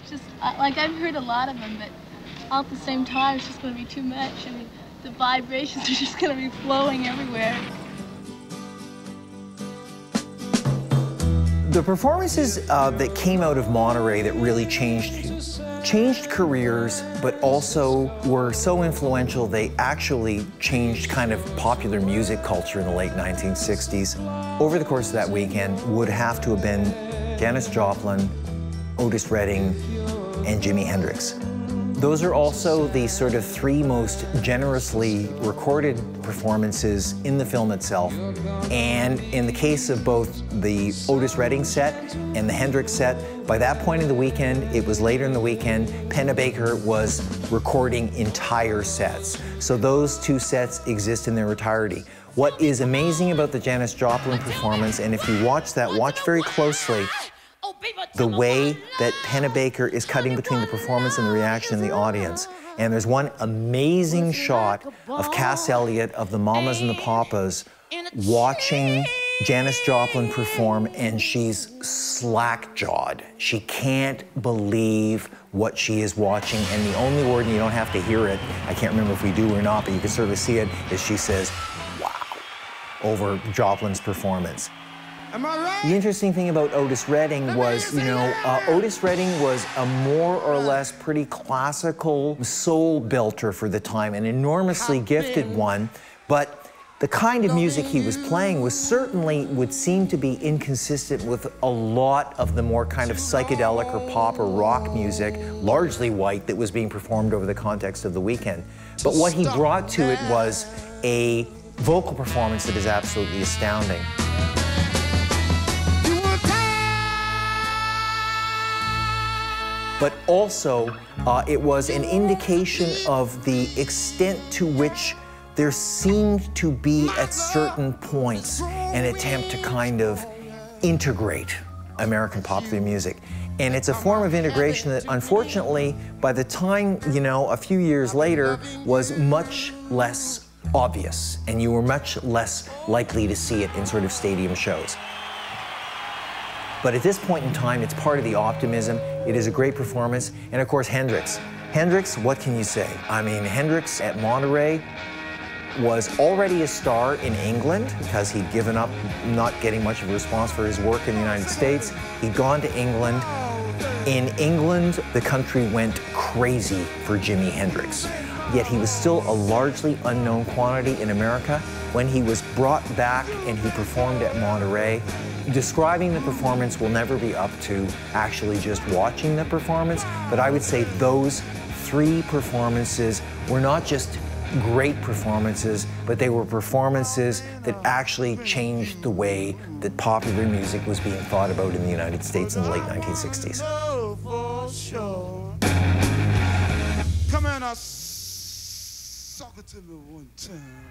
just, like, I've heard a lot of them, but all at the same time, it's just going to be too much. I mean, the vibrations are just going to be flowing everywhere. The performances that came out of Monterey that really changed careers, but also were so influential they actually changed kind of popular music culture in the late 1960s. Over the course of that weekend would have to have been Janis Joplin, Otis Redding, and Jimi Hendrix. Those are also the sort of three most generously recorded performances in the film itself. And in the case of both the Otis Redding set and the Hendrix set, by that point in the weekend, it was later in the weekend, Pennebaker was recording entire sets. So those two sets exist in their entirety. What is amazing about the Janis Joplin performance, and if you watch that, watch very closely, the way that Pennebaker is cutting between the performance and the reaction in the audience. And there's one amazing shot of Cass Elliot of the Mamas and the Papas watching Janis Joplin perform, and she's slack-jawed. She can't believe what she is watching, and the only word, and you don't have to hear it, I can't remember if we do or not, but you can sort of see it, is she says, "Wow," over Joplin's performance. Am I right? The interesting thing about Otis Redding was, Otis Redding was a more or less pretty classical soul belter for the time, an enormously gifted one, but the kind of music he was playing would seem to be inconsistent with a lot of the more kind of psychedelic or pop or rock music, largely white, that was being performed over the context of the weekend. But what he brought to it was a vocal performance that is absolutely astounding. But also, it was an indication of the extent to which there seemed to be, at certain points, an attempt to kind of integrate American popular music. And it's a form of integration that, unfortunately, by the time, a few years later, was much less obvious, and you were much less likely to see it in sort of stadium shows. But at this point in time, it's part of the optimism. It is a great performance. And of course, Hendrix. Hendrix, what can you say? I mean, Hendrix at Monterey was already a star in England because he'd given up not getting much of a response for his work in the United States. He'd gone to England. In England, the country went crazy for Jimi Hendrix. Yet he was still a largely unknown quantity in America. When he was brought back and he performed at Monterey, describing the performance will never be up to actually just watching the performance, but I would say those three performances were not just great performances, but they were performances that actually changed the way that popular music was being thought about in the United States in the late 1960s. Come on, I'll suck it to me one time.